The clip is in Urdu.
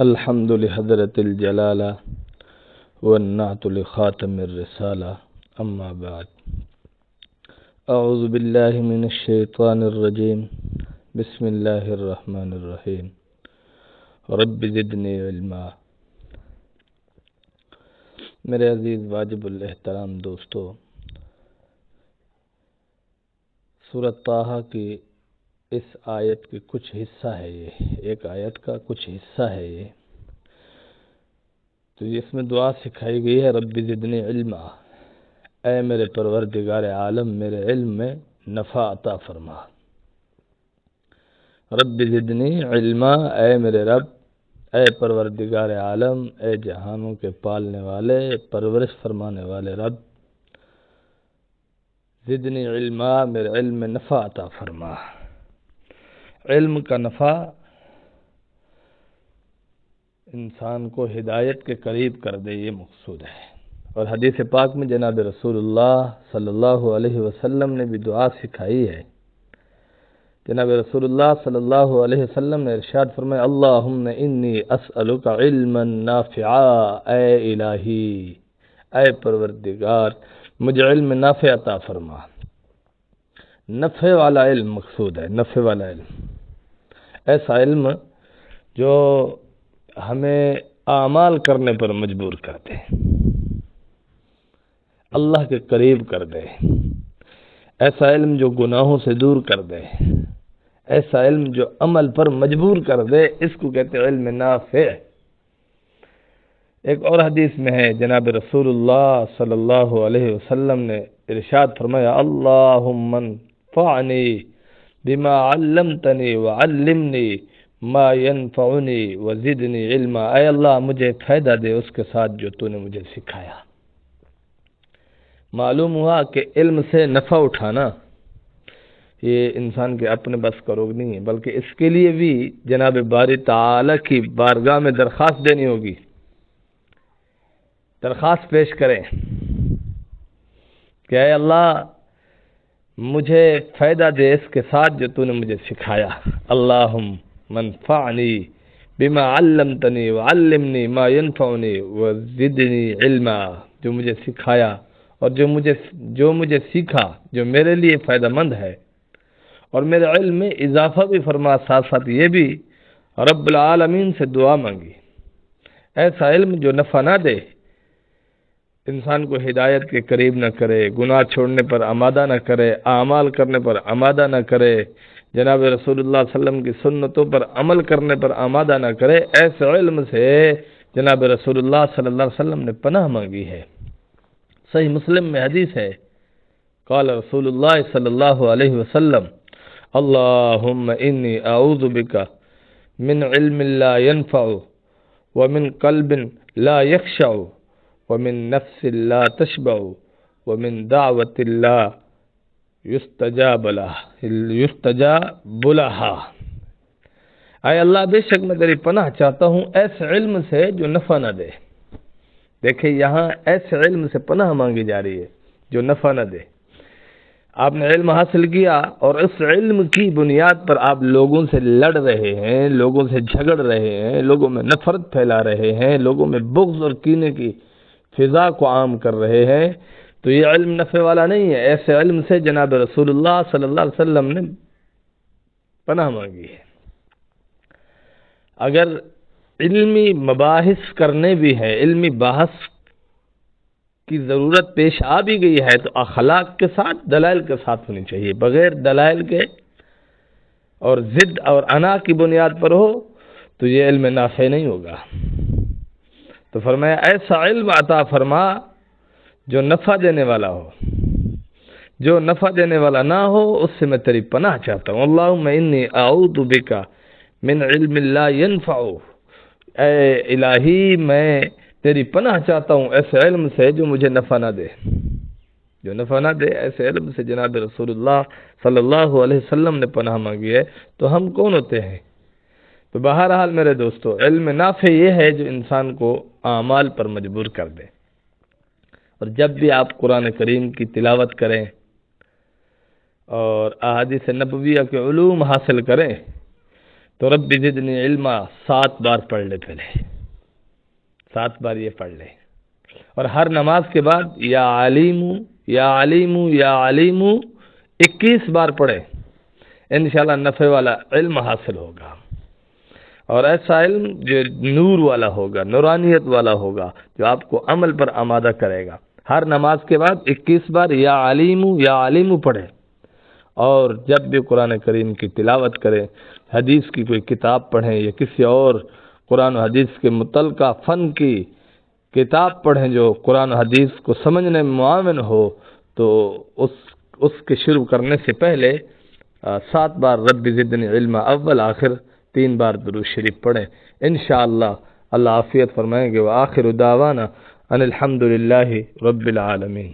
الحمد لحضرت الجلالہ والنعت لخاتم الرسالہ اما بعد اعوذ باللہ من الشیطان الرجیم بسم اللہ الرحمن الرحیم رب زدنی علما۔ میرے عزیز واجب الاحترام دوستو، سورۃ طٰہٰ کی اس آیت کے کچھ حصہ ہے، یہ ایک آیت کا کچھ حصہ ہے یہ، تو اس میں دعا سکھائی گئی ہے، رب زدنی علما، اے میرے پروردگار عالم میرے علم میں نفع عطا فرما۔ رب زدنی علما، اے میرے رب، اے پروردگار عالم، اے جہانوں کے پالنے والے، پرورش فرمانے والے رب، زدنی علما، میرے علم میں نفع عطا فرما۔ علم کا نفع انسان کو ہدایت کے قریب کر دے، یہ مقصود ہے۔ اور حدیث پاک میں جناب رسول اللہ صلی اللہ علیہ وسلم نے بھی دعا سکھائی ہے۔ جناب رسول اللہ صلی اللہ علیہ وسلم نے ارشاد فرمایا، اللہم انی اسألک علما نافعا، اے الہی، اے پروردگار مجھے علم نافع عطا فرما۔ نفع والا علم مقصود ہے، نفع والا علم، ایسا علم جو ہمیں اعمال کرنے پر مجبور کر دے، اللہ کے قریب کر دے، ایسا علم جو گناہوں سے دور کر دے، ایسا علم جو عمل پر مجبور کر دے، اس کو کہتے ہیں علم نافع۔ ایک اور حدیث میں ہے، جناب رسول اللہ صلی اللہ علیہ وسلم نے ارشاد فرمایا، اللہم انفعنی بما علمتنی وعلمنی ما ینفعنی وزدنی علما، اے اللہ مجھے فائدہ دے اس کے ساتھ جو تو نے مجھے سکھایا۔ معلوم ہوا کہ علم سے نفع اٹھانا یہ انسان کے اپنے بس کا روگ نہیں ہے، بلکہ اس کے لیے بھی جناب باری تعالی کی بارگاہ میں درخواست دینی ہوگی، درخواست پیش کریں کہ اے اللہ مجھے فائدہ دے اس کے ساتھ جو تو نے مجھے سکھایا۔ اللہم منفعنی بما علمتنی وعلمنی ما ینفعنی وزدنی علما، جو مجھے سکھایا اور جو مجھے سیکھا جو میرے لیے فائدہ مند ہے، اور میرے علم میں اضافہ بھی فرما، ساتھ ساتھ یہ بھی رب العالمین سے دعا مانگی، ایسا علم جو نفع نہ دے، انسان کو ہدایت کے قریب نہ کرے، گناہ چھوڑنے پر آمادہ نہ کرے، اعمال کرنے پر آمادہ نہ کرے، جناب رسول اللہ صلی اللہ علیہ وسلم کی سنتوں پر عمل کرنے پر آمادہ نہ کرے، ایسے علم سے جناب رسول اللہ صلی اللہ علیہ وسلم نے پناہ مانگی ہے۔ صحیح مسلم میں حدیث ہے، قال رسول اللہ صلی اللہ علیہ وسلم، اللہم انی اعوذ بک من علم لا ينفع ومن قلب لا يخشع ومن نفس لا تشبع ومن دعوت لا یستجاب لہا۔ اے اللہ بے شک میں تیری پناہ چاہتا ہوں ایسے علم سے جو نفع نہ دے۔ دیکھیں یہاں ایسے علم سے پناہ مانگی جا رہی ہے جو نفع نہ دے۔ آپ نے علم حاصل کیا اور اس علم کی بنیاد پر آپ لوگوں سے لڑ رہے ہیں، لوگوں سے جھگڑ رہے ہیں، لوگوں میں نفرت پھیلا رہے ہیں، لوگوں میں بغض اور کینے کی فضا کو عام کر رہے ہیں، تو یہ علم نفع والا نہیں ہے۔ ایسے علم سے جناب رسول اللہ صلی اللہ علیہ وسلم نے پناہ مانگی ہے۔ اگر علمی مباحث کرنے بھی ہیں، علمی بحث کی ضرورت پیش آ بھی گئی ہے، تو اخلاق کے ساتھ، دلائل کے ساتھ ہونی چاہیے، بغیر دلائل کے اور ضد اور انا کی بنیاد پر ہو تو یہ علم نافع نہیں ہوگا۔ تو فرمایا ایسا علم عطا فرما جو نفع دینے والا ہو، جو نفع دینے والا نہ ہو اس سے میں تیری پناہ چاہتا ہوں۔ اللہم انی اعوذ بک من علم لا ينفع، اے الہی میں تیری پناہ چاہتا ہوں ایسے علم سے جو مجھے نفع نہ دے، جو نفع نہ دے، ایسے علم سے جناب رسول اللہ صلی اللہ علیہ وسلم نے پناہ مانگی ہے۔ تو ہم کون ہوتے ہیں؟ تو بہرحال میرے دوستو، علم نافع یہ ہے جو انسان کو اعمال پر مجبور کر دے۔ اور جب بھی آپ قرآن کریم کی تلاوت کریں اور احادیث نبویہ کے علوم حاصل کریں تو رب زدنی علما 7 بار پڑھ لے، پہلے 7 بار یہ پڑھ لے، اور ہر نماز کے بعد یا علیم یا علیم یا علیم 21 بار پڑھے، انشاءاللہ نفع والا علم حاصل ہوگا، اور ایسا علم جو نور والا ہوگا، نورانیت والا ہوگا، جو آپ کو عمل پر آمادہ کرے گا۔ ہر نماز کے بعد 21 بار یا علیم پڑھے، اور جب بھی قرآن کریم کی تلاوت کریں، حدیث کی کوئی کتاب پڑھیں یا کسی اور قرآن و حدیث کے متعلقہ فن کی کتاب پڑھیں جو قرآن و حدیث کو سمجھنے میں معاون ہو، تو اس کے شروع کرنے سے پہلے 7 بار رب زدنی علم اول آخر 3 بار درود شریف پڑھیں، انشاءاللہ اللہ عافیت فرمائیں گے۔ وآخر دعوانا ان الحمدللہ رب العالمین۔